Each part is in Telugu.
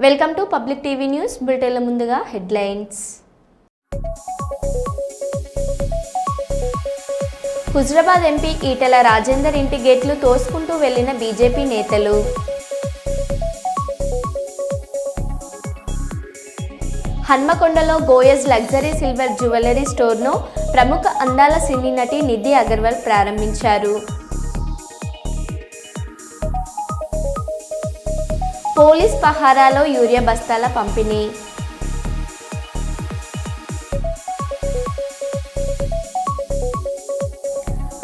Welcome to public TV news బులెటిన్ల ముందుగా హెడ్లైన్స్. హుజరాబాద్ ఎంపీ ఈటెల రాజేందర్ ఇంటి గేట్లు తోసుకుంటూ వెళ్లిన బీజేపీ నేతలు. హన్మకొండలో గోయజ్ లగ్జరీ సిల్వర్ జ్యువెలరీ స్టోర్ను ప్రముఖ అందాల సినీ నటి నిధి అగర్వాల్ ప్రారంభించారు. పోలీస్ పహారాలో యూరియా బస్తాల పంపిణీ.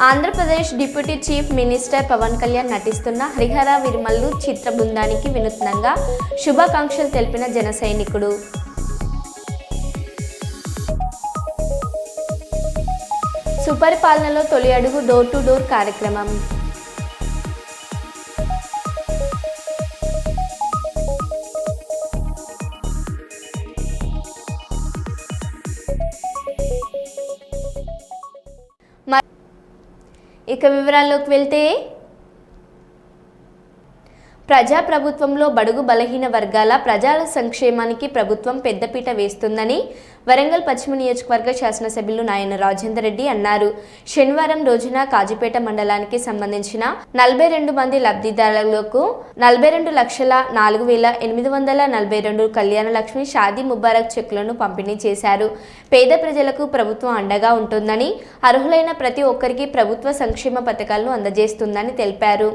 Andhra Pradesh deputy chief minister Pawan Kalyan నటిస్తున్న హరిహర విర్మల్లు చిత్ర బృందానికి వినూత్నంగా శుభాకాంక్షలు తెలిపిన జన సైనికుడు. సుపరిపాలనలో తొలి అడుగు డోర్ టు డోర్ కార్యక్రమం. ఇక వివరాల్లోకి వెళ్తే, ప్రజాప్రభుత్వంలో బడుగు బలహీన వర్గాల ప్రజల సంక్షేమానికి ప్రభుత్వం పెద్దపీట వేస్తుందని వరంగల్ పశ్చిమ నియోజకవర్గ శాసనసభ్యులు నాయన రాజేందర్ రెడ్డి అన్నారు. శనివారం రోజున కాజీపేట మండలానికి సంబంధించిన 42 మంది లబ్ధిదారులకు 42,04,842 కళ్యాణ లక్ష్మి షాదీ ముబారక్ చెక్కులను పంపిణీ చేశారు. పేద ప్రజలకు ప్రభుత్వం అండగా ఉంటుందని, అర్హులైన ప్రతి ఒక్కరికి ప్రభుత్వ సంక్షేమ పథకాలను అందజేస్తుందని తెలిపారు.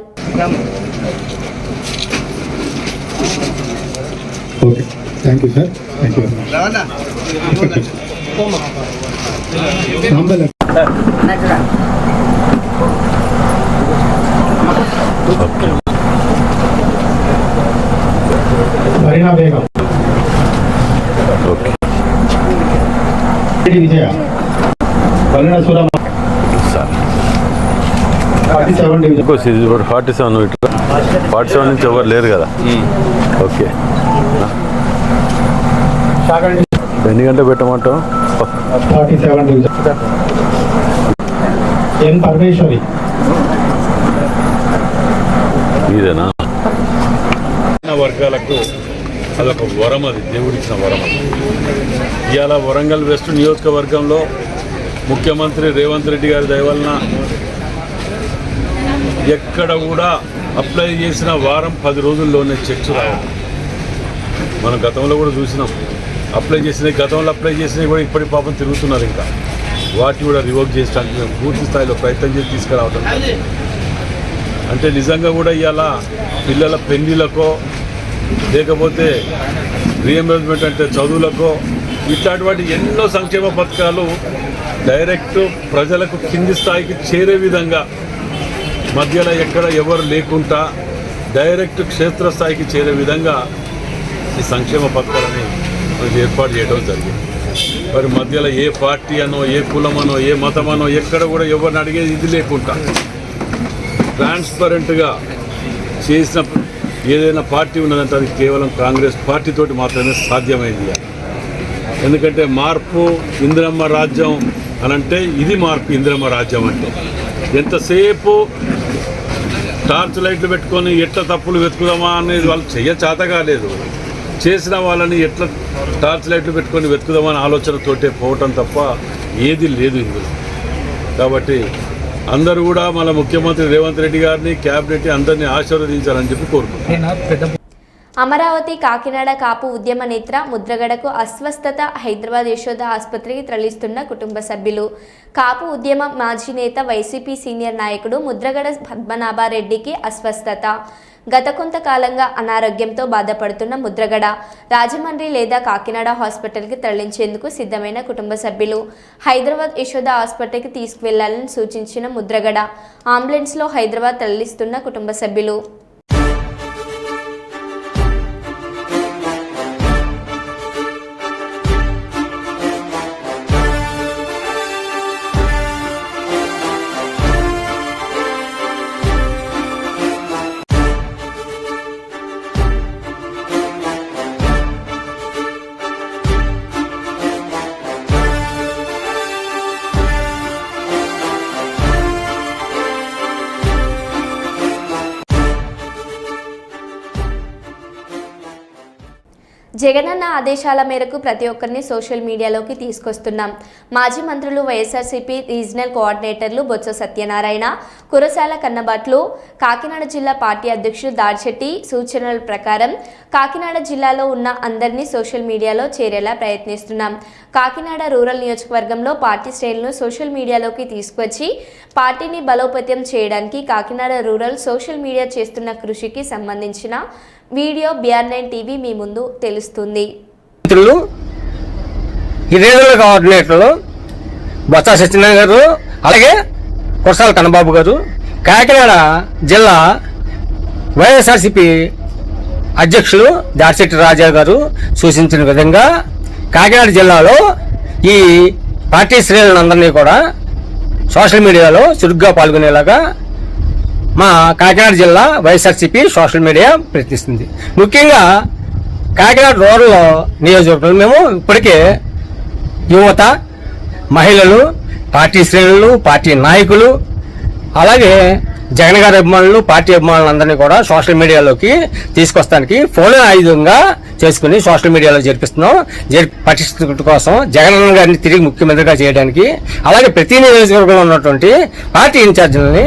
Okay, thank you sir. Thank you. Marina Begum, okay. Vijaya, Pallena Suramma, 47 నుంచి ఎవరు లేరు కదా. ఓకే, ఎన్ని గంటలు పెట్టమంటావు? 47 ఎన్ పరమేశ్వరి. ఇదేనా వర్గాలకు అదొక వరం, అది దేవుడిచ్చిన వరం. ఇవాళ వరంగల్ వెస్ట్ నియోజకవర్గంలో ముఖ్యమంత్రి రేవంత్ రెడ్డి గారి దయ వలన ఎక్కడ కూడా అప్లై చేసిన వారం 10 రోజుల్లోనే చెక్స్ రావాలి. మనం గతంలో కూడా చూసినాం. గతంలో అప్లై చేసినవి కూడా ఇప్పటి పాపం తిరుగుతున్నారు. ఇంకా వాటిని కూడా రివోక్ చేయడానికి మేము పూర్తి స్థాయిలో ప్రయత్నం చేసి తీసుకురావడం. అంటే నిజంగా కూడా ఇవాళ పిల్లల పెళ్లిలకో లేకపోతే రీఎంబర్స్మెంట్ అంటే చదువులకో ఇట్లాంటి ఎన్నో సంక్షేమ పథకాలు డైరెక్ట్ ప్రజలకు కింది స్థాయికి చేరే విధంగా మధ్యలో ఎక్కడ ఎవరు లేకుండా డైరెక్ట్ క్షేత్రస్థాయికి చేరే విధంగా ఈ సంక్షేమ పథకాలని మనకి ఏర్పాటు చేయడం జరిగింది. మరి మధ్యలో ఏ పార్టీ అనో, ఏ కులమనో, ఏ మతమనో ఎక్కడ కూడా ఎవరిని అడిగేది ఇది లేకుండా ట్రాన్స్పరెంట్గా చేసిన ఏదైనా పార్టీ ఉన్నదంటే అది కేవలం కాంగ్రెస్ పార్టీతోటి మాత్రమే సాధ్యమైంది. ఎందుకంటే మార్పు ఇందిరమ్మ రాజ్యం అనంటే ఇది మార్పు. ఇందిరమ్మ రాజ్యం అంటే ఎంతసేపు టార్చ్ లైట్లు పెట్టుకొని ఎట్లా తప్పులు వెతుకుదామా అనేది వాళ్ళు చేత కాలేదు. చేసిన వాళ్ళని ఎట్లా టార్చ్ లైట్లు పెట్టుకొని వెతుకుదామని ఆలోచనతోటే పోవటం తప్ప ఏది లేదు ఇందులో. కాబట్టి అందరూ కూడా మన ముఖ్యమంత్రి రేవంత్ రెడ్డి గారిని, క్యాబినెట్ అందరినీ ఆశీర్వదించాలని చెప్పి కోరుకుంటున్నాను. అమరావతి కాకినాడ కాపు ఉద్యమ నేత్ర ముద్రగడకు అస్వస్థత. హైదరాబాద్ యశోద ఆసుపత్రికి తరలిస్తున్న కుటుంబ సభ్యులు. కాపు ఉద్యమ మాజీ నేత, వైసీపీ సీనియర్ నాయకుడు ముద్రగడ పద్మనాభారెడ్డికి అస్వస్థత. గత కొంతకాలంగా అనారోగ్యంతో బాధపడుతున్న ముద్రగడ రాజమండ్రి లేదా కాకినాడ హాస్పిటల్కి తరలించేందుకు సిద్ధమైన కుటుంబ సభ్యులు హైదరాబాద్ యశోద హాస్పిటల్కి తీసుకువెళ్లాలని సూచించిన ముద్రగడ అంబులెన్స్లో హైదరాబాద్ తరలిస్తున్న కుటుంబ సభ్యులు. జగనన్న ఆదేశాల మేరకు ప్రతి ఒక్కరిని సోషల్ మీడియాలోకి తీసుకొస్తున్నాం. మాజీ మంత్రులు వైఎస్ఆర్సీపీ రీజనల్ కోఆర్డినేటర్లు బొత్స సత్యనారాయణ, కురసాల కన్నబాట్లు, కాకినాడ జిల్లా పార్టీ అధ్యక్షుడు దాడిశెట్టి సూచనల ప్రకారం కాకినాడ జిల్లాలో ఉన్న అందరినీ సోషల్ మీడియాలో చేరేలా ప్రయత్నిస్తున్నాం. కాకినాడ రూరల్ నియోజకవర్గంలో పార్టీ శ్రేణులను సోషల్ మీడియాలోకి తీసుకొచ్చి పార్టీని బలోపేతం చేయడానికి కాకినాడ రూరల్ సోషల్ మీడియా చేస్తున్న కృషికి సంబంధించిన వీడియో BR9 టీవీ మీ ముందు తెలుస్తుంది. ఈ రీజనల్ కోఆర్డినేటర్లు బొత్స సత్యనారాయణ గారు, అలాగే కురసాల కన్నబాబు గారు, కాకినాడ జిల్లా వైఎస్ఆర్సీపీ అధ్యక్షులు దాడిశెట్టి రాజా గారు సూచించిన విధంగా కాకినాడ జిల్లాలో ఈ పార్టీ శ్రేణులందరినీ కూడా సోషల్ మీడియాలో చురుగ్గా పాల్గొనేలాగా మా కాకినాడ జిల్లా వైఎస్ఆర్సీపీ సోషల్ మీడియా ప్రయత్నిస్తుంది. ముఖ్యంగా కాకినాడ రూరల్ నియోజకవర్గంలో మేము ఇప్పటికే యువత, మహిళలు, పార్టీ శ్రేణులు, పార్టీ నాయకులు, అలాగే జగన్ గారి అభిమానులు, పార్టీ అభిమానులందరినీ కూడా సోషల్ మీడియాలోకి తీసుకొస్తానికి ఫోన్ ఆయుధంగా చేసుకుని సోషల్ మీడియాలో జరిపిస్తున్నాం. పటిష్ట కోసం జగన్ గారిని తిరిగి ముఖ్యమంత్రిగా చేయడానికి, అలాగే ప్రతి నియోజకవర్గంలో ఉన్నటువంటి పార్టీ ఇన్ఛార్జీలని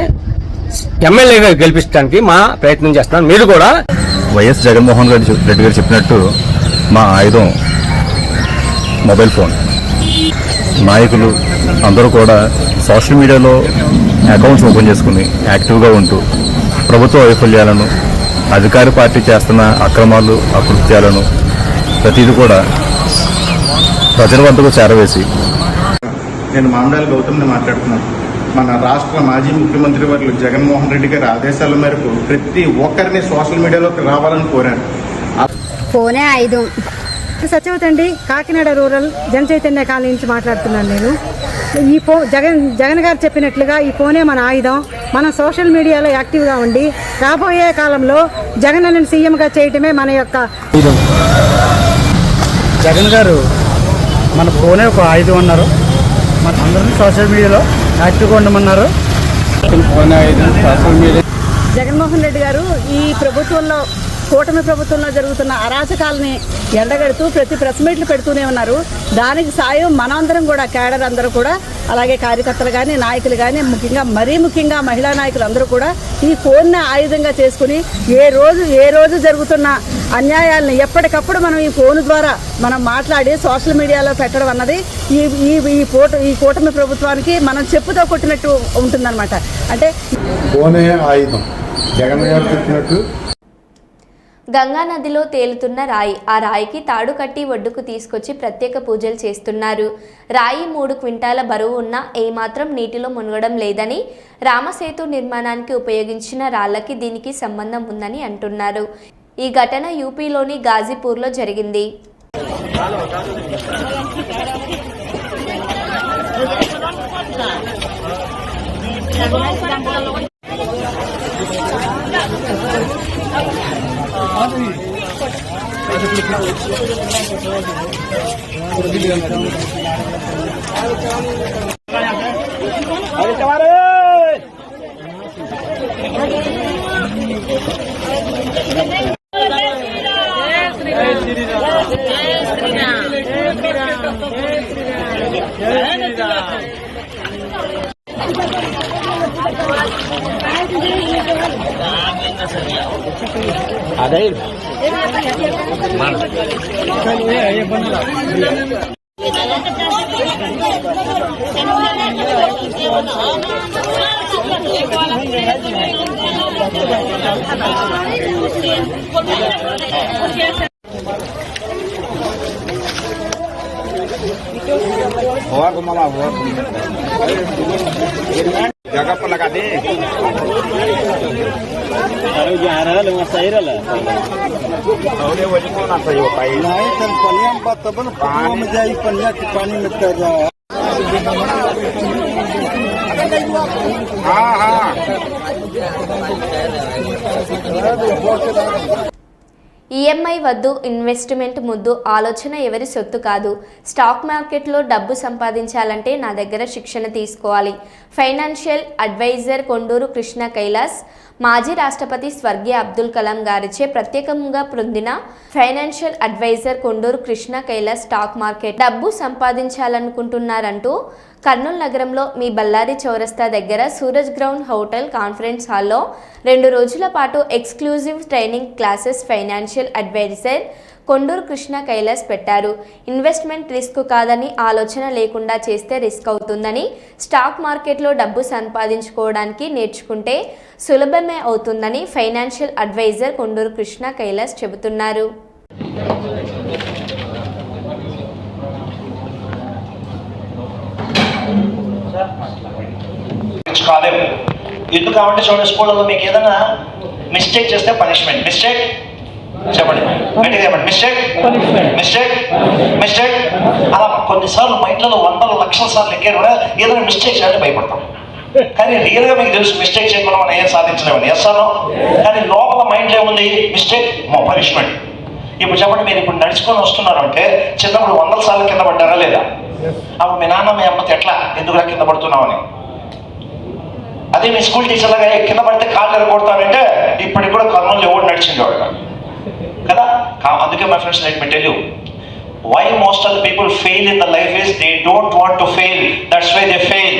ఎమ్మెల్యేగా గెలిపించడానికి మా ప్రయత్నం చేస్తున్నాం. మీరు కూడా వైఎస్ జగన్మోహన్ రెడ్డి గారు చెప్పినట్టు మా ఆయుధం మొబైల్ ఫోన్. నాయకులు అందరూ కూడా సోషల్ మీడియాలో అకౌంట్స్ ఓపెన్ చేసుకుని యాక్టివ్గా ఉంటూ ప్రభుత్వ వైఫల్యాలను, అధికార పార్టీ చేస్తున్న అక్రమాలు, అకృత్యాలను ప్రతిదీ కూడా ప్రజల వద్దకు చేరవేసి. నేను మామిడాల గౌతమ్ని మాట్లాడుతున్నాను. మన రాష్ట్ర మాజీ ముఖ్యమంత్రి వర్యులు జగన్మోహన్ రెడ్డి గారి ఆదేశాల మేరకు ప్రతి ఒక్కరిని సోషల్ మీడియాలోకి రావాలని కోరాను. ఫోనే ఆయుధం. సత్యవతండి, కాకినాడ రూరల్ జన చైతన్య కాలనీ నుంచి మాట్లాడుతున్నాను నేను. ఈ జగన్ గారు చెప్పినట్లుగా ఈ ఫోనే మన ఆయుధం. మనం సోషల్ మీడియాలో యాక్టివ్గా ఉండి రాబోయే కాలంలో జగన్ అన్న సీఎంగా చేయటమే మన యొక్క ఆయుధం. జగన్ గారు మన ఫోనే ఒక ఆయుధం అన్నారు. మన అందరినీ సోషల్ మీడియాలో యాక్టివ్గా ఉండమన్నారు. జగన్మోహన్ రెడ్డి గారు ఈ ప్రభుత్వంలో, కూటమి ప్రభుత్వంలో జరుగుతున్న అరాచకాలని ఎండగడుతూ ప్రతి ప్రెస్ మీట్లు పెడుతూనే ఉన్నారు. దానికి సాయం మనందరం కూడా, క్యాడర్ అందరూ కూడా, అలాగే కార్యకర్తలు కానీ, నాయకులు కానీ, మరీ ముఖ్యంగా మహిళా నాయకులు అందరూ కూడా ఈ ఫోన్ని ఆయుధంగా చేసుకుని ఏ రోజు జరుగుతున్న అన్యాయాలను ఎప్పటికప్పుడు మనం ఈ ఫోన్ ద్వారా మనం మాట్లాడి సోషల్ మీడియాలో పెట్టడం అన్నది ఈ కూటమి ప్రభుత్వానికి మనం చెప్పుతో కొట్టినట్టు ఉంటుందన్నమాట. అంటే ఫోనే ఆయుధం జగన్ గారు చెప్పినట్టు. గంగా నదిలో తేలుతున్న రాయి, ఆ రాయికి తాడు కట్టి ఒడ్డుకు తీసుకొచ్చి ప్రత్యేక పూజలు చేస్తున్నారు. రాయి 3 క్వింటాల బరువు ఉన్నా ఏమాత్రం నీటిలో మునగడం లేదని, రామసేతు నిర్మాణానికి ఉపయోగించిన రాళ్లకి దీనికి సంబంధం ఉందని అంటున్నారు. ఈ ఘటన యూపీలోని గాజీపూర్లో జరిగింది. అదే जगह पर लगा दे। ఈఎంఐ వద్దు, ఇన్వెస్ట్మెంట్ ముద్దు ఆలోచన ఎవరి సొత్తు కాదు. స్టాక్ మార్కెట్లో డబ్బు సంపాదించాలంటే నా దగ్గర శిక్షణ తీసుకోవాలి. Financial advisor Konduru Krishna Kailash. మాజీ రాష్ట్రపతి స్వర్గీయ అబ్దుల్ కలాం గారిచే ప్రత్యేకంగా పొందిన financial advisor Konduru Krishna Kailash stock market డబ్బు సంపాదించాలనుకుంటున్నారంటూ కర్నూలు నగరంలో మీ బళ్ళారి చౌరస్తా దగ్గర సూరజ్ గ్రౌండ్ హోటల్ కాన్ఫరెన్స్ హాల్లో 2 రోజుల పాటు exclusive training classes financial advisor Konduru Krishna Kailas పెట్టారు. ఇన్వెస్ట్మెంట్ రిస్క్ కాదని, ఆలోచన లేకుండా చేస్తే రిస్క్ అవుతుందని, స్టాక్ మార్కెట్లో డబ్బు సంపాదించుకోవడానికి నేర్చుకుంటే సులభమే అవుతుందని ఫైనాన్షియల్ అడ్వైజర్ కొండూరు కృష్ణ కైలాస్ చెబుతున్నారు. కాలేము ఎందుకు కాబట్టి చూడండి, స్కూళ్ళలో మీకు ఏదైనా మిస్టేక్ చేస్తే పనిష్మెంట్. మిస్టేక్ చెప్పండి, గట్టిగా చెప్పండి. మిస్టేక్ మిస్టేక్ మిస్టేక్ అలా కొన్నిసార్లు మైండ్లలో 100 లక్షల సార్లు ఎక్కారు కూడా ఏదైనా మిస్టేక్ చేయాలంటే భయపడతాం. కానీ రియల్గా మీకు తెలుసు మిస్టేక్ చేయకుండా మనం ఏం సాధించలేమని. ఎస్ఆర్ఓ కానీ లోపల మైండ్లో ఏముంది? Mistake punishment. ఇప్పుడు చెప్పండి, మీరు ఇప్పుడు నడుచుకొని వస్తున్నారు అంటే చిన్నప్పుడు 100 సార్లు కింద పడ్డారా లేదా? అప్పుడు మీ నాన్న మీ అమ్మతో ఎట్లా ఎందుకులా కింద పడుతున్నామని. అదే మీ స్కూల్ టీచర్ లాగా కింద పడితే కాళ్ళు ఎరగొడతానంటే ఇప్పటికి కూడా కర్నూలు ఎవరు నడిచింది వాడు కదా. అందుకే my friends, let me tell you why most of the people fail in the life is they don't want to fail, that's why they fail.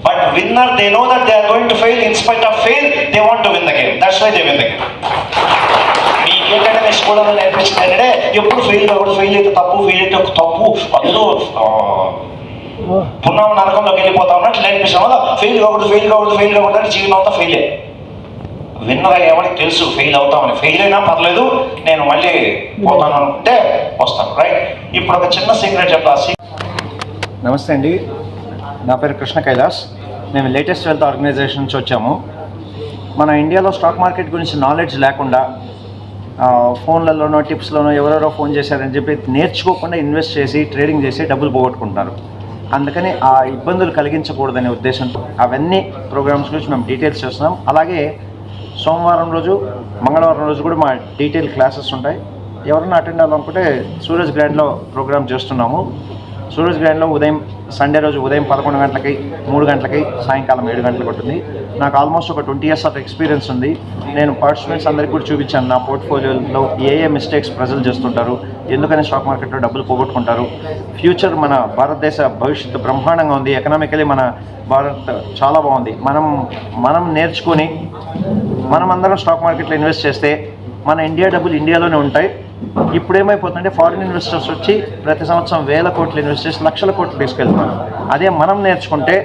But winner they know that they are going to fail, in spite of fail they want to win the game, that's why they win the game. మీకేంటంటే మీ స్కూల్లో నేర్పించింది ఏంటంటే ఎప్పుడు ఫెయిల్ అవ్వకూడదు, ఫెయిల్ అయితే తప్పు, ఫెయిల్ అయితే తప్పు, అందులో పున్నామ నరకంలోకి వెళ్ళిపోతా ఉన్నట్టు నేర్పించడం వల్ల ఫెయిల్ కాకూడదు, ఫెయిల్ కాకూడదు, ఫెయిల్ కాకూడదు అంటే జీవితం అంతా ఫెయిలే. విన్నర్ ఎవరికి తెలుసు ఫెయిల్ అవుతామని. ఫెయిల్ అయినా పర్లేదు, నేను మళ్ళీ పోతాను అనుకుంటే వస్తాను. రైట్, ఇప్పుడు ఒక చిన్న సీక్రెట్ చెప్పాలి. నమస్తే అండి, నా పేరు కృష్ణ కైలాస్. మేము లేటెస్ట్ వెల్త్ ఆర్గనైజేషన్ నుంచి వచ్చాము. మన ఇండియాలో స్టాక్ మార్కెట్ గురించి నాలెడ్జ్ లేకుండా ఫోన్లలోనో టిప్స్లోనో ఎవరెవరో ఫోన్ చేశారని చెప్పి నేర్చుకోకుండా ఇన్వెస్ట్ చేసి ట్రేడింగ్ చేసి డబ్బులు పోగొట్టుకుంటున్నారు. అందుకని ఆ ఇబ్బందులు కలిగించకూడదనే ఉద్దేశంతో అవన్నీ ప్రోగ్రామ్స్ గురించి మేము డీటెయిల్స్ చేస్తున్నాం. అలాగే సోమవారం రోజు, మంగళవారం రోజు కూడా మా డీటెయిల్ క్లాసెస్ ఉంటాయి. ఎవరైనా అటెండ్ అవ్వాలనుకుంటే సూరజ్ గ్రాండ్లో ప్రోగ్రామ్ చేస్తున్నాము. సూరజ్ గ్రాండ్లో సండే రోజు ఉదయం 11 గంటలకి, 3 గంటలకి, సాయంకాలం 7 గంటలకు ఉంటుంది. నాకు ఆల్మోస్ట్ ఒక 20 years ఆఫ్ ఎక్స్పీరియన్స్ ఉంది. నేను పార్టిసిపెంట్స్ అందరికీ కూడా చూపించాను నా పోర్ట్ఫోలియోలో ఏ మిస్టేక్స్ ప్రజలు చేస్తుంటారు, ఎందుకని స్టాక్ మార్కెట్లో డబ్బులు పోగొట్టుకుంటారు. ఫ్యూచర్ మన భారతదేశ భవిష్యత్తు బ్రహ్మాండంగా ఉంది. ఎకనామికలీ మన భారత్ చాలా బాగుంది. మనం నేర్చుకొని మనం అందరం స్టాక్ మార్కెట్లో ఇన్వెస్ట్ చేస్తే మన ఇండియా డబ్బులు ఇండియాలోనే ఉంటాయి. ఇప్పుడు ఏమైపోతుందంటే ఫారిన్ ఇన్వెస్టర్స్ వచ్చి ప్రతి సంవత్సరం 1000 కోట్లు ఇన్వెస్ట్ చేసి లక్షల కోట్లు తీసుకెళ్తున్నారు. అదే మనం నేర్చుకుంటే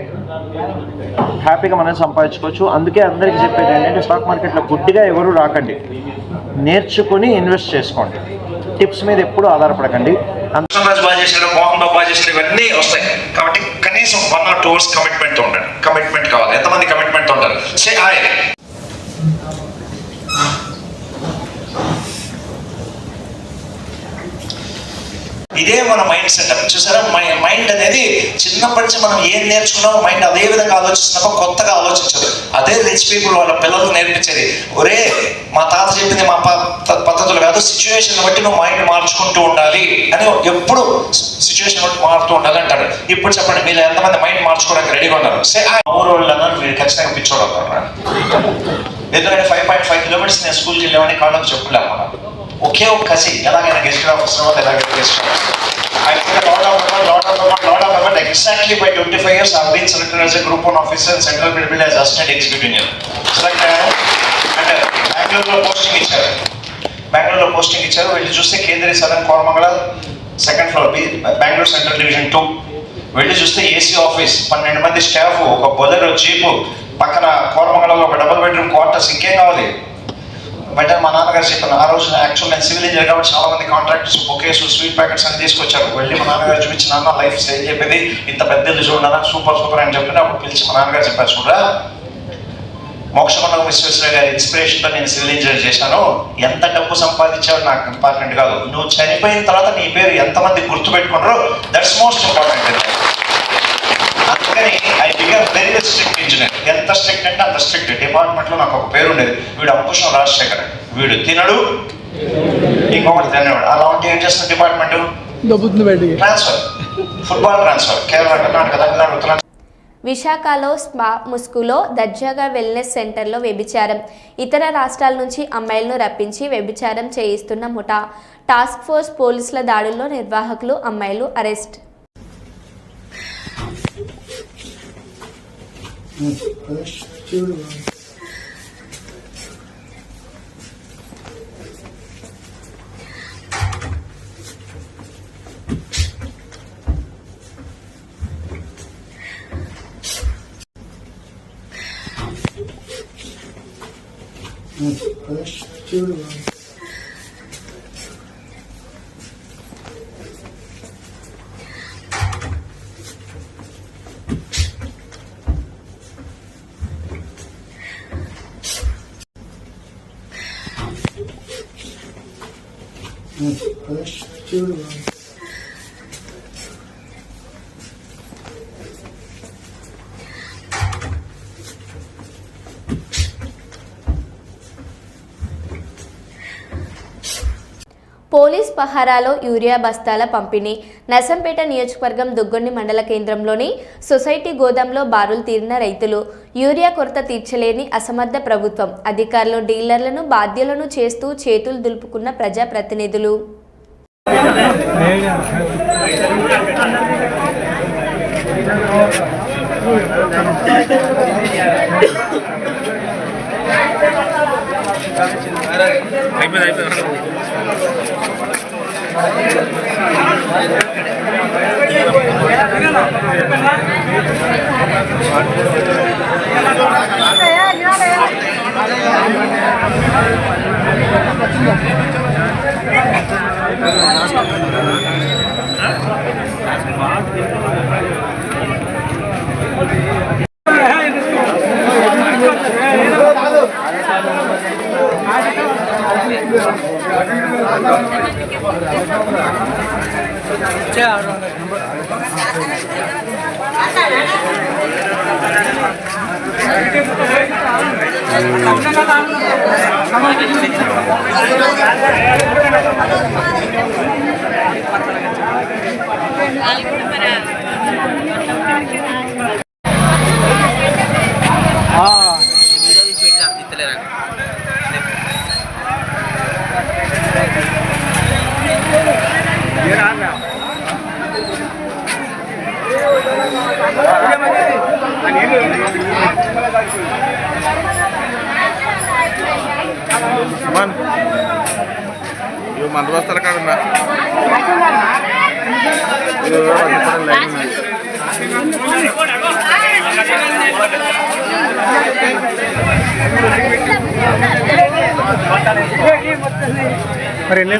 హ్యాపీగా మనం సంపాదించుకోవచ్చు. అందుకే అందరికీ చెప్పేది ఏంటంటే స్టాక్ మార్కెట్లో గుడ్డిగా ఎవరు రాకండి, నేర్చుకుని ఇన్వెస్ట్ చేసుకోండి. టిప్స్ మీద ఎప్పుడూ ఆధారపడకండి. బాగా చేసాడు, మోహన్ బాబు బాగా చేసాడు, ఇవన్నీ వస్తాయి. కాబట్టి కనీసం 1 or 2 hours కమిట్మెంట్ ఉండండి. కమిట్మెంట్ కావాలి. ఎంతమంది కమిట్మెంట్ ఉంటారు? Say hi. ఇదే మన మైండ్ సెటప్. చూసారా, మైండ్ అనేది చిన్నప్పటి నుంచి మనం ఏం నేర్చుకున్నామో మైండ్ అదే విధంగా ఆలోచిస్తున్నప్పుడు కొత్తగా ఆలోచించదు. అదే రిచ్ పీపుల్ వాళ్ళ పిల్లలకు నేర్పించేది. ఒరే, మా తాత చెప్పింది మా పద్ధతులు కాదు, సిచ్యువేషన్ బట్టి నువ్వు మైండ్ మార్చుకుంటూ ఉండాలి అని, ఎప్పుడు సిచ్యువేషన్ బట్టి మారుతూ ఉండాలి అంటాడు. ఇప్పుడు చెప్పండి, మీరు ఎంతమంది మైండ్ మార్చుకోవడానికి రెడీగా ఉన్నారు? సే ఊరు వాళ్ళన్నా మీరు ఖచ్చితంగా పిచ్చోడు అవుతారా? ఎందుకంటే 5.5 kilometers నేను స్కూల్కి వెళ్ళామని కాళ్ళకు చెప్పులేము. మనం ఒకే ఒక కసి, ఎలాగైనా గెస్ట్ ఆఫీసర్ వాళ్ళు ఎలాగైనా guest exactly by 25 years I have been selected as a group 1 officer in Central Middle as assistant executive engineer. Select అయ్యాను. అంటే బెంగళూరులో పోస్టింగ్ ఇచ్చారు. వెళ్ళి చూస్తే కేంద్రీయ Sadan Koramangala 2nd floor Bengaluru central division 2. వెళ్ళి చూస్తే ఏసీ ఆఫీస్, 12 మంది స్టాఫ్, ఒక బొలెరో జీపు, పక్కన కోరమంగళలో ఒక డబుల్ బెడ్రూమ్ క్వార్టర్స్. ఇంకేం కావాలి? బయట మా నాన్నగారు చెప్పాను, ఆ రోజు యాక్చువల్ నేను సివిల్ ఇంజనీర్ కాబట్టి చాలా మంది కాంట్రాక్టర్స్ బొకేస్, స్వీట్ ప్యాకెట్స్ అని తీసుకొచ్చారు. వెళ్ళి మా నాన్నగారు చూపించి, నాన్న లైఫ్ సేల్ చెప్పేది, ఇంత పెద్ద ఇల్లు చూడన్నా, సూపర్ అని చెప్పి అప్పుడు పిలిచి మా నాన్నగారు చెప్పారు, చూడరా మోక్షగుండం విశ్వేశ్వరయ్య గారి ఇన్స్పిరేషన్తో నేను సివిల్ ఇంజనీర్ చేశాను. ఎంత డబ్బు సంపాదించావు నాకు ఇంపార్టెంట్ కాదు, నువ్వు చనిపోయిన తర్వాత నీ పేరు ఎంతమంది గుర్తుపెట్టుకున్నారో దట్స్ మోస్ట్ ఇంపార్టెంట్. అందుకని I become very strict engineer. ఎంత స్ట్రిక్ట్ అంటే అంత స్ట్రిక్ట్. డిపార్ట్మెంట్లో నాకు ఒక పేరు ఉండేది, వీడు అంకుశం రాజశేఖర్, వీడు తినడు ఇంకొకటి తినేవాడు. అలా ఉంటే ఏం చేస్తున్న department? Transfer, football transfer, Kerala, Karnataka, Tamil Nadu, Uttarandhra. విశాఖలో స్పా ముస్కులో దర్జాగా వెల్నెస్ సెంటర్లో వ్యభిచారం. ఇతర రాష్ట్రాల నుంచి అమ్మాయిలను రప్పించి వ్యభిచారం చేయిస్తున్న ముఠా. టాస్క్ ఫోర్స్ పోలీసుల దాడుల్లో నిర్వాహకులు అమ్మాయిలు అరెస్ట్. పోలీస్ పహారాలో యూరియా బస్తాల పంపిణీ. నర్సంపేట నియోజకవర్గం దుగ్గొండి మండల కేంద్రంలోని సొసైటీ గోదాంలో బారులు తీరిన రైతులు. యూరియా కొరత తీర్చలేని అసమర్థ ప్రభుత్వం. అధికారులు డీలర్లను బాధ్యులను చేస్తూ చేతులు దులుపుకున్న ప్రజాప్రతినిధులు. మందు బస్తాల కాడ ఉన్నా మరి ఎన్ని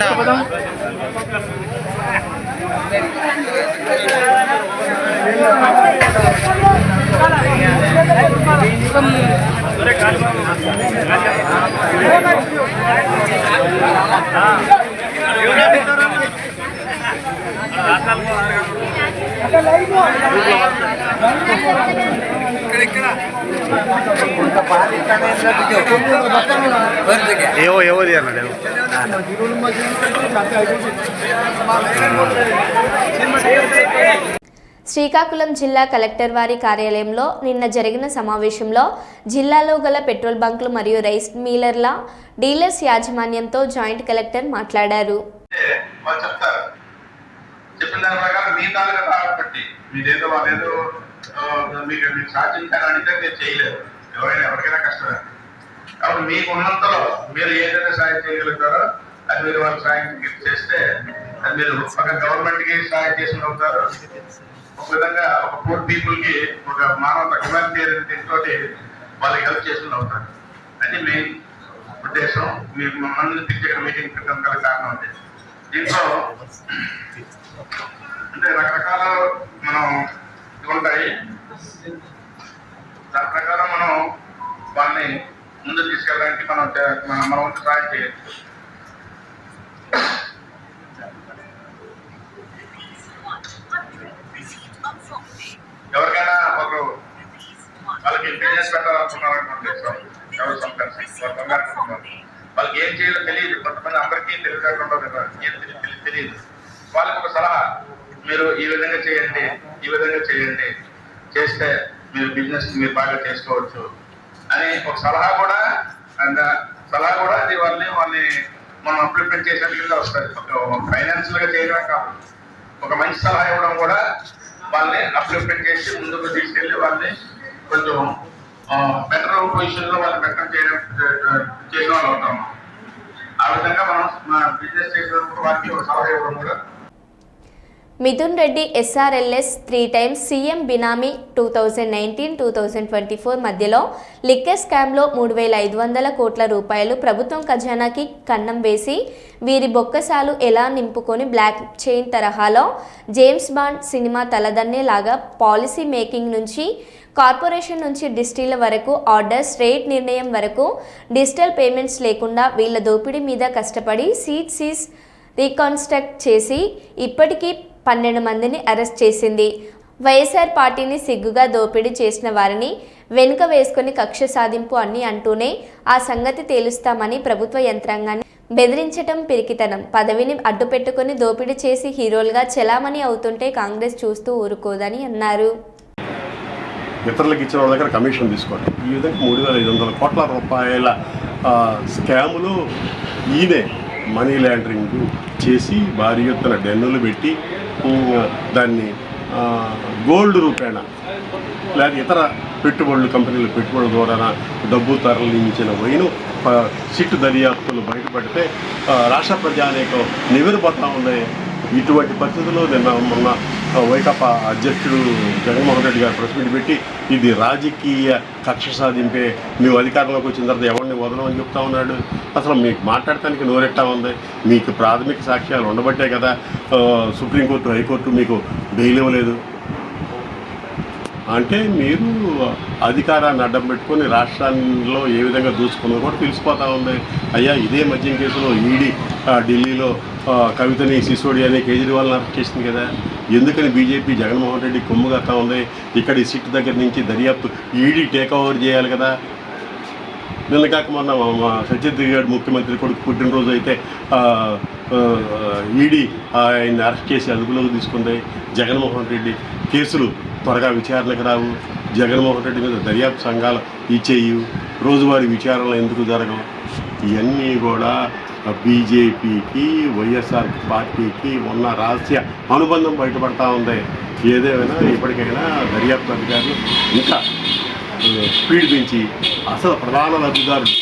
ఏవో ఏవోది అన్నాడు. శ్రీకాకుళం జిల్లా కలెక్టర్ వారి కార్యాలయంలో నిన్న జరిగిన సమావేశంలో జిల్లాలో గల పెట్రోల్ బంకులు మరియు రైస్ మిల్లర్ల డీలర్స్ యాజమాన్యంతో జాయింట్ కలెక్టర్ మాట్లాడారు. చెప్పిన దాని ప్రకారం మీ తాలూకా కాబట్టి మీదేదో వాళ్ళేదో మీకు సాధించాలంటే మీరు చేయలేరు. ఎవరికైనా కష్టమే. కాబట్టి మీకు ఉన్నంతలో మీరు ఏదైతే సాయం చేయగలుగుతారో అది మీరు వాళ్ళు సాయం చేస్తే అది మీరు ఒక గవర్నమెంట్కి సాయం చేసిన అవుతారు. ఒక విధంగా ఒక పూర్ పీపుల్కి ఒక మానవత హ్యుమానిటేరియన్ తోటి వాళ్ళకి హెల్ప్ చేసిన అవుతారు. అది మెయిన్ ఉద్దేశం. మీకు మమ్మల్ని పిలిచి మీటింగ్ పెట్టడం గల కారణం అంటే దీంట్లో అంటే రకరకాల మనం ఉంటాయి. దాని ప్రకారం మనం వాళ్ళని ముందుకు తీసుకెళ్ళడానికి మన వంతు సాయం చేయొచ్చు. ఎవరికైనా ఒకరు వాళ్ళకి బిజినెస్ పెట్టాలనుకున్నారనుకోండి, ఎవరు వాళ్ళకి ఏం చేయాలో తెలియదు. కొంతమంది అందరికీ తెలియకుండా తెలియదు. వాళ్ళకి ఒక సలహా, మీరు ఈ విధంగా చేయండి, ఈ విధంగా చేయండి, చేస్తే మీరు బిజినెస్ మీరు బాగా చేసుకోవచ్చు అని ఒక సలహా కూడా అది వాళ్ళని మనం ఇంప్లిమెంట్ చేసేట్టుగా వస్తుంది. ఫైనాన్షియల్ గా చేయడం కాదు, ఒక మంచి సలహా ఇవ్వడం కూడా వాళ్ళని ఇంప్లిమెంట్ చేసి ముందుకు తీసుకెళ్లి వాళ్ళని కొంచెం బెటర్ పొజిషన్ లో వాళ్ళు బెటర్ చేసిన వాళ్ళు ఉంటాం. ఆ విధంగా మనం బిజినెస్ చేసినప్పుడు వారికి ఒక సలహా ఇవ్వడం కూడా. Mithun Reddy SRLS 3 times CM benami 2019-2024 మధ్యలో లిక్కర్ స్కామ్లో 3,500 కోట్ల రూపాయలు ప్రభుత్వం ఖజానాకి కన్నం వేసి వీరి బొక్కసాలు ఎలా నింపుకొని బ్లాక్ చైన్ తరహాలో జేమ్స్ బాండ్ సినిమా తలదన్నేలాగా పాలసీ మేకింగ్ నుంచి కార్పొరేషన్ నుంచి డిస్టిల్ వరకు ఆర్డర్స్ రేట్ నిర్ణయం వరకు డిజిటల్ పేమెంట్స్ లేకుండా వీళ్ళ దోపిడీ మీద కష్టపడి సీజ్ రీకాన్స్ట్రక్ట్ చేసి ఇప్పటికీ 12 మందిని అరెస్ట్ చేసింది. వైఎస్ఆర్ పార్టీని సిగ్గుగా దోపిడీ చేసిన వారిని వెనుక వేసుకొని కక్ష సాధింపు అని అంటూనే ఆ సంగతి తేలుస్తామని ప్రభుత్వ యంత్రాంగాన్ని బెదిరించటం పిరికితనం. పదవిని అడ్డుపెట్టుకుని దోపిడీ చేసి హీరోలుగా చెలామణి అవుతుంటే కాంగ్రెస్ చూస్తూ ఊరుకోదని అన్నారు. ఇతరులకు ఇచ్చిన వాళ్ళ దగ్గర కమిషన్ తీసుకోండి. ఈ విధంగా 3,500 కోట్ల రూపాయల స్కాములు ఈయనే మనీ లాండరింగ్ చేసి భారీ ఎత్తున డెన్నులు పెట్టి దాన్ని గోల్డ్ రూపేణ లేదా ఇతర పెట్టుబడులు కంపెనీల పెట్టుబడుల ద్వారా డబ్బు తరలించిన వైను సిట్ దర్యాప్తులు బయటపడితే రాష్ట్ర ప్రజానీకం నివ్వెరపోతా ఉంది. ఇటువంటి పరిస్థితుల్లో మొన్న వైకాపా అధ్యక్షుడు జగన్మోహన్ రెడ్డి గారు ప్రెస్ మీట్ పెట్టి ఇది రాజకీయ కక్ష సాధింపే, మేము అధికారంలోకి వచ్చిన తర్వాత ఎవరిని వదలమని చెప్తా ఉన్నాడు. అసలు మీకు మాట్లాడటానికి నోరెట్టా ఉంది? మీకు ప్రాథమిక సాక్ష్యాలు ఉండబట్టే కదా సుప్రీంకోర్టు హైకోర్టు మీకు బెయిల్ ఇవ్వలేదు. అంటే మీరు అధికారాన్ని అడ్డం పెట్టుకొని రాష్ట్రాల్లో ఏ విధంగా దూసుకున్నదో కూడా తెలిసిపోతూ ఉంది. అయ్యా ఇదే మద్యం కేసులో ఈడీ ఢిల్లీలో కవితని సిసోడియాని కేజ్రీవాల్ని అరెస్ట్ చేసింది కదా. ఎందుకని బీజేపీ జగన్మోహన్ రెడ్డి కొమ్ము కట్టా ఉంది? ఇక్కడ ఈ సిట్ దగ్గర నుంచి దర్యాప్తు ఈడీ టేక్ ఓవర్ చేయాలి కదా. నిన్న కాక మొన్న సత్యదేవ్ గారు ముఖ్యమంత్రి కొడుకు పుట్టినరోజు అయితే ఈడీ ఆయన్ని అరెస్ట్ చేసి అదుపులోకి తీసుకుంది. జగన్మోహన్ రెడ్డి కేసులు త్వరగా విచారణకు రావు, జగన్మోహన్ రెడ్డి మీద దర్యాప్తు సంఘాలు ఇచ్చేయు, రోజువారీ విచారణలు ఎందుకు జరగవు? ఇవన్నీ కూడా బీజేపీకి వైఎస్ఆర్ పార్టీకి ఉన్న రహస్య అనుబంధం బయటపడతా ఉంది. ఏదేమైనా ఇప్పటికైనా దర్యాప్తు అధికారులు ఇంకా స్పీడ్ పెంచి అసలు ప్రధాన లబ్ధిదారులు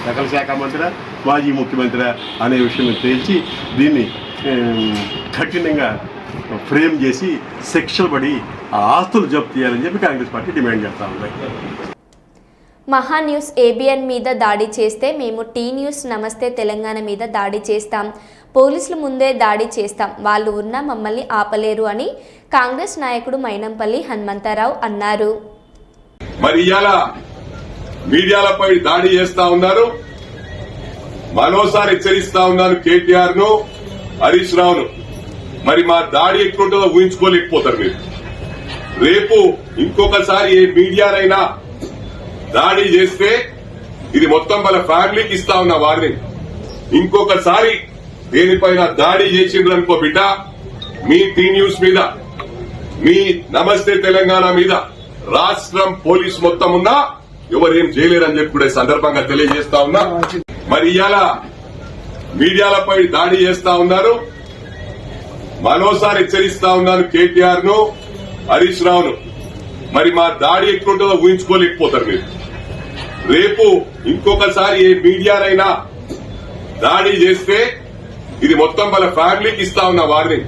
సకల శాఖ మంత్రి మాజీ ముఖ్యమంత్రి అనే విషయం తేల్చి దీన్ని కఠినంగా ఫ్రేమ్ చేసి శిక్షలు పడి ఆ ఆస్తులు జప్తు చేయాలని చెప్పి కాంగ్రెస్ పార్టీ డిమాండ్ చేస్తూ ఉంది. మహా న్యూస్ ABN మీద దాడి చేస్తే మేము టీ న్యూస్ నమస్తే తెలంగాణ మీద దాడి చేస్తాం, పోలీసుల ముందే దాడి చేస్తాం, వాళ్ళు ఉన్నా మమ్మల్ని ఆపలేరు అని కాంగ్రెస్ నాయకుడు మైనంపల్లి హనుమంతరావు అన్నారు. మరి ఇవాళ మీడియాలపై దాడి చేస్తా ఉన్నారు. మరోసారి హెచ్చరిస్తా ఉన్నాను కేటీఆర్ ను, హరీష్ రావును. మరి మా దాడి ఎట్లుంటుందో ఊహించుకోలేకపోతారు మీరు. రేపు ఇంకొకసారి ఏ మీడియానైనా దాడి చేస్తే ఇది మొత్తం వాళ్ళ ఫ్యామిలీకి ఇస్తా ఉన్న వారిని. ఇంకొకసారి దేనిపైన దాడి చేసిండ్రు అనుకో బిడ్డ, మీ టీ న్యూస్ మీద, మీ నమస్తే తెలంగాణ మీద రాష్ట్రం పోలీస్ మొత్తం ఉన్నా ఎవరేం చేయలేరని చెప్పి కూడా సందర్భంగా తెలియజేస్తా ఉన్నా. మరి ఇవాళ మీడియాలపై దాడి చేస్తా ఉన్నారు. మరోసారి హెచ్చరిస్తా ఉన్నాను కేటీఆర్ ను, హరీష్ రావును. మరి మా దాడి ఎట్లుంటుందో ఊహించుకోలేకపోతారు మీరు. రేపు ఇంకొకసారి ఏ మీడియానైనా దాడి చేస్తే ఇది మొత్తం వాళ్ళ ఫ్యామిలీకి ఇస్తా ఉన్న వారిని.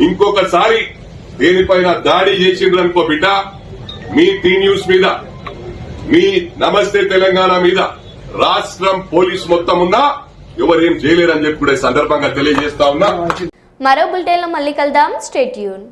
ఇంకొకసారి దేనిపైన దాడి చేసిండ్రు అనుకో బిడ్డ, మీ టీ న్యూస్ మీద, మీ నమస్తే తెలంగాణ మీద రాష్ట్రం పోలీస్ మొత్తం ఉన్నా ఎవరేం చేయలేరని చెప్పి కూడా సందర్భంగా తెలియజేస్తా ఉన్నా. మరో బులెటిన్లో మళ్ళీ కలుద్దాం. Stay tune.